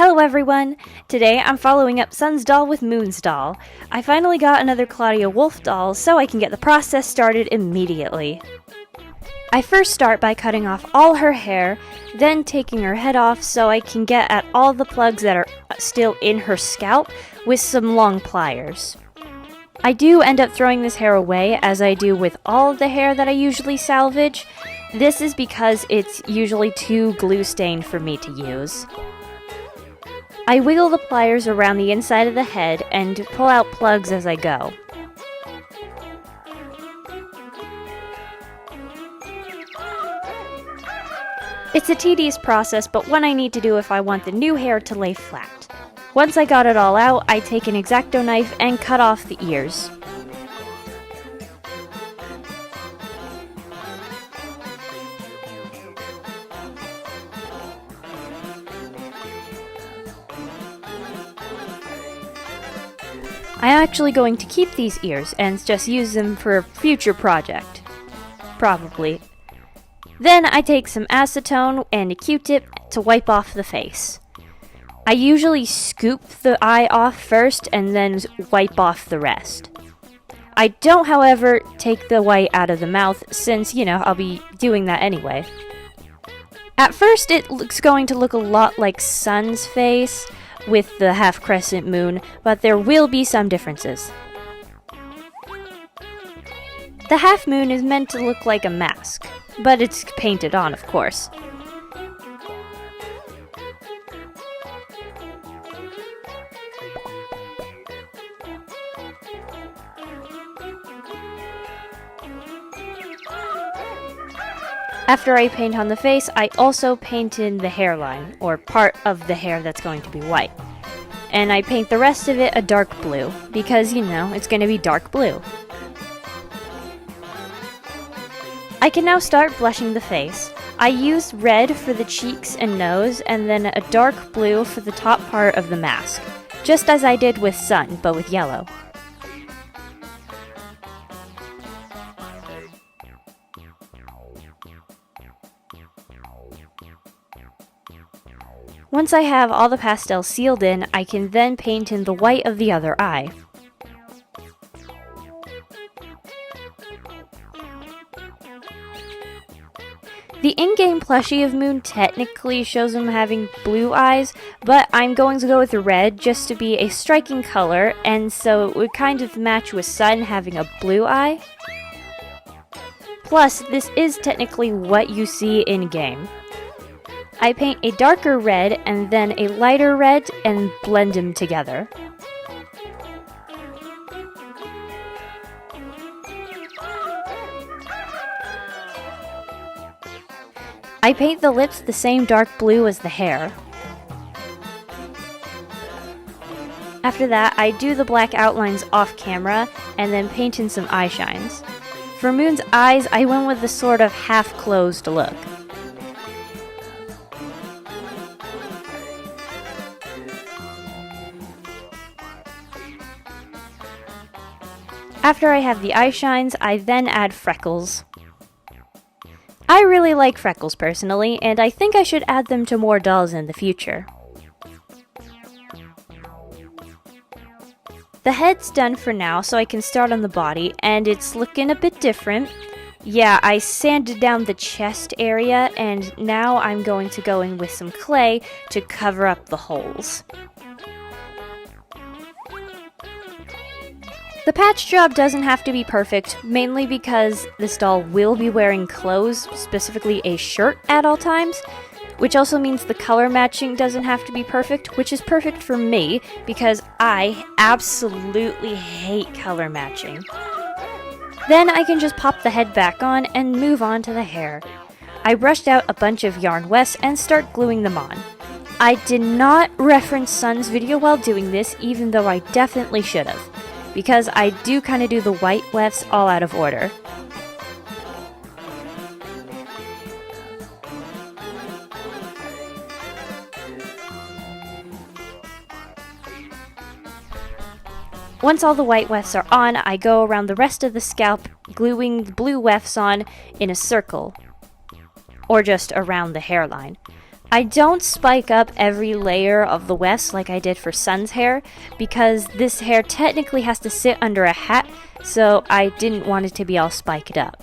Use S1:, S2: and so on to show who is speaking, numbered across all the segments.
S1: Hello everyone! Today I'm following up Sun's doll with Moon's doll. I finally got another Claudia Wolf doll so I can get the process started immediately. I first start by cutting off all her hair, then taking her head off so I can get at all the plugs that are still in her scalp with some long pliers. I do end up throwing this hair away as I do with all of the hair that I usually salvage. This is because it's usually too glue stained for me to use. I wiggle the pliers around the inside of the head and pull out plugs as I go. It's a tedious process, but one I need to do if I want the new hair to lay flat. Once I got it all out, I take an X-Acto knife and cut off the ears. I'm actually going to keep these ears and just use them for a future project. Probably. Then I take some acetone and a Q-tip to wipe off the face. I usually scoop the eye off first and then wipe off the rest. I don't, however, take the white out of the mouth since, I'll be doing that anyway. At first it's going to look a lot like Sun's face with the half-crescent moon, but there will be some differences. The half moon is meant to look like a mask, but it's painted on, of course. After I paint on the face, I also paint in the hairline, or part of the hair that's going to be white. And I paint the rest of it a dark blue, because, it's going to be dark blue. I can now start blushing the face. I use red for the cheeks and nose, and then a dark blue for the top part of the mask, just as I did with Sun, but with yellow. Once I have all the pastels sealed in, I can then paint in the white of the other eye. The in-game plushie of Moon technically shows him having blue eyes, but I'm going to go with red just to be a striking color, and so it would kind of match with Sun having a blue eye. Plus, this is technically what you see in-game. I paint a darker red and then a lighter red and blend them together. I paint the lips the same dark blue as the hair. After that, I do the black outlines off camera and then paint in some eye shines. For Moon's eyes, I went with the sort of half-closed look. After I have the eye shines, I then add freckles. I really like freckles personally, and I think I should add them to more dolls in the future. The head's done for now, so I can start on the body, and it's looking a bit different. Yeah, I sanded down the chest area, and now I'm going to go in with some clay to cover up the holes. The patch job doesn't have to be perfect, mainly because this doll will be wearing clothes, specifically a shirt at all times, which also means the color matching doesn't have to be perfect, which is perfect for me because I absolutely hate color matching. Then I can just pop the head back on and move on to the hair. I brushed out a bunch of yarn wefts and start gluing them on. I did not reference Sun's video while doing this, even though I definitely should have, because I do kind of do the white wefts all out of order. Once all the white wefts are on, I go around the rest of the scalp, gluing the blue wefts on in a circle, or just around the hairline. I don't spike up every layer of the wefts like I did for Sun's hair, because this hair technically has to sit under a hat, so I didn't want it to be all spiked up.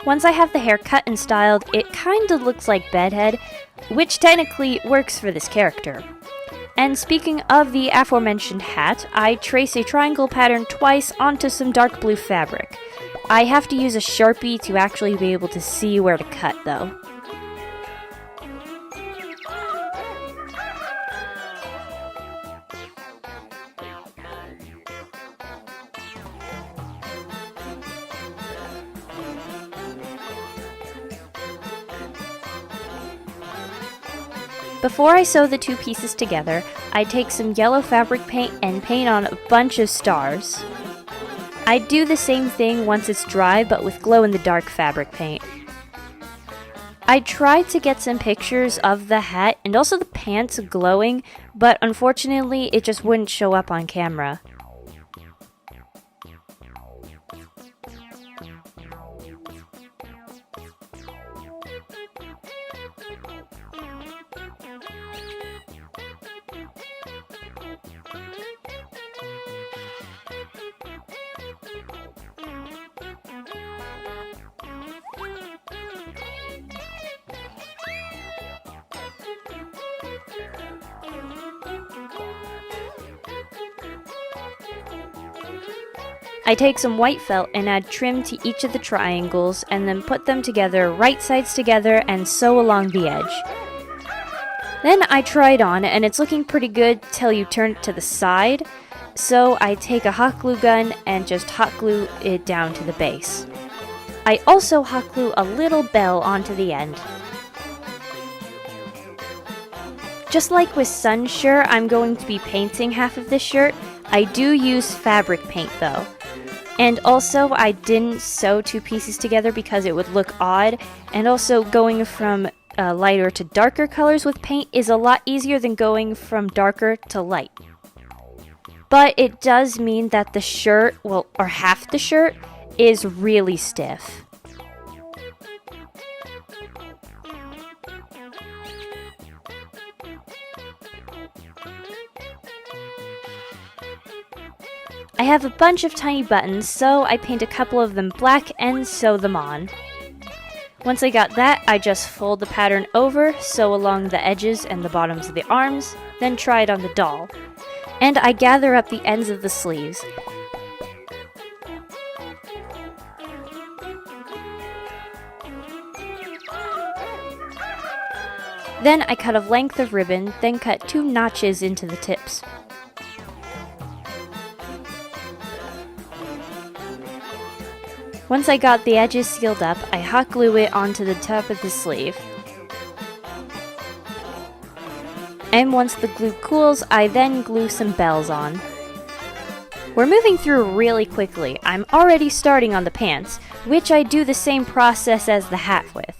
S1: Once I have the hair cut and styled, it kinda looks like Bedhead, which technically works for this character. And speaking of the aforementioned hat, I trace a triangle pattern twice onto some dark blue fabric. I have to use a Sharpie to actually be able to see where to cut though. Before I sew the two pieces together, I take some yellow fabric paint and paint on a bunch of stars. I do the same thing once it's dry, but with glow-in-the-dark fabric paint. I tried to get some pictures of the hat and also the pants glowing, but unfortunately it just wouldn't show up on camera. I take some white felt and add trim to each of the triangles and then put them together right sides together and sew along the edge. Then I try it on and it's looking pretty good till you turn it to the side, so I take a hot glue gun and just hot glue it down to the base. I also hot glue a little bell onto the end. Just like with Sun's shirt, I'm going to be painting half of this shirt. I do use fabric paint though. And also, I didn't sew two pieces together because it would look odd, and also going from lighter to darker colors with paint is a lot easier than going from darker to light. But it does mean that the shirt, well, or half the shirt, is really stiff. I have a bunch of tiny buttons, so I paint a couple of them black and sew them on. Once I got that, I just fold the pattern over, sew along the edges and the bottoms of the arms, then try it on the doll. And I gather up the ends of the sleeves. Then I cut a length of ribbon, then cut 2 notches into the tips. Once I got the edges sealed up, I hot glue it onto the top of the sleeve. And once the glue cools, I then glue some bells on. We're moving through really quickly. I'm already starting on the pants, which I do the same process as the hat with.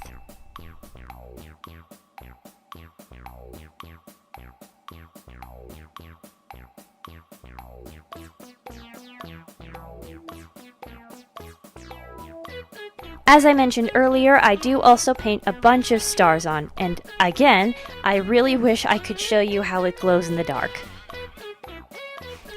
S1: As I mentioned earlier, I do also paint a bunch of stars on, and again, I really wish I could show you how it glows in the dark.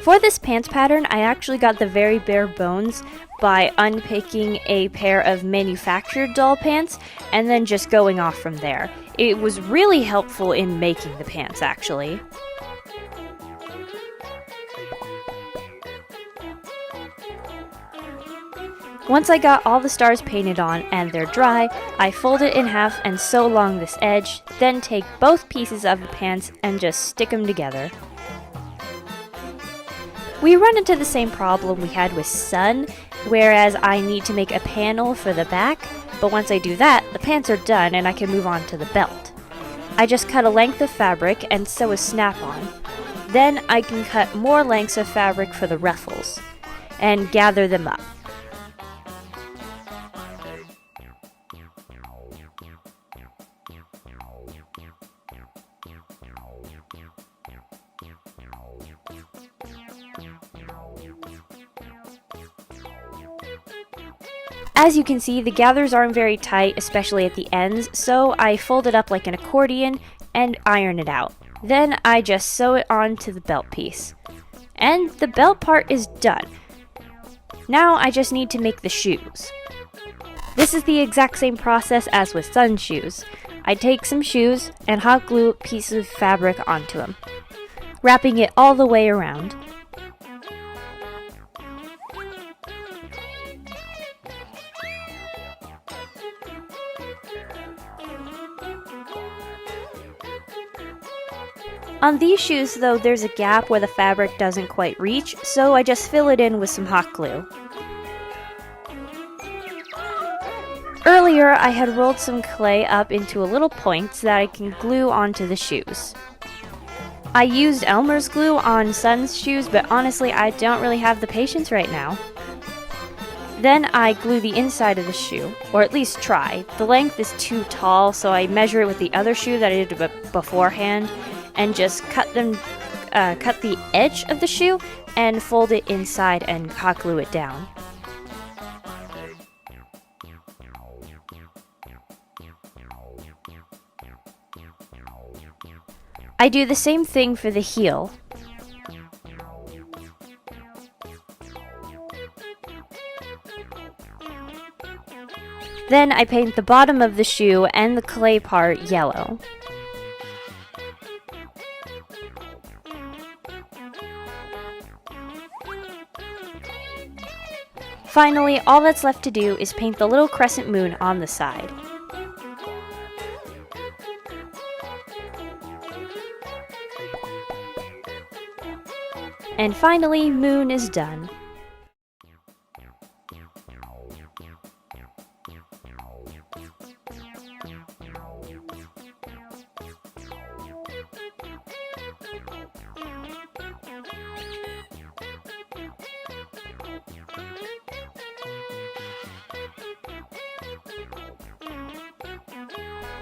S1: For this pants pattern, I actually got the very bare bones by unpicking a pair of manufactured doll pants and then just going off from there. It was really helpful in making the pants, actually. Once I got all the stars painted on and they're dry, I fold it in half and sew along this edge, then take both pieces of the pants and just stick them together. We run into the same problem we had with Sun, whereas I need to make a panel for the back, but once I do that, the pants are done and I can move on to the belt. I just cut a length of fabric and sew a snap-on. Then I can cut more lengths of fabric for the ruffles, and gather them up. As you can see, the gathers aren't very tight, especially at the ends, so I fold it up like an accordion and iron it out. Then I just sew it onto the belt piece. And the belt part is done. Now I just need to make the shoes. This is the exact same process as with Sun's shoes. I take some shoes and hot glue a piece of fabric onto them, wrapping it all the way around. On these shoes though, there's a gap where the fabric doesn't quite reach, so I just fill it in with some hot glue. Earlier, I had rolled some clay up into a little point so that I can glue onto the shoes. I used Elmer's glue on Sun's shoes, but honestly, I don't really have the patience right now. Then I glue the inside of the shoe, or at least try. The length is too tall, so I measure it with the other shoe that I did beforehand, and just cut the edge of the shoe and fold it inside and hot glue it down. I do the same thing for the heel. Then I paint the bottom of the shoe and the clay part yellow. Finally, all that's left to do is paint the little crescent moon on the side. And finally, Moon is done.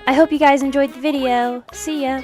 S1: I hope you guys enjoyed the video. See ya!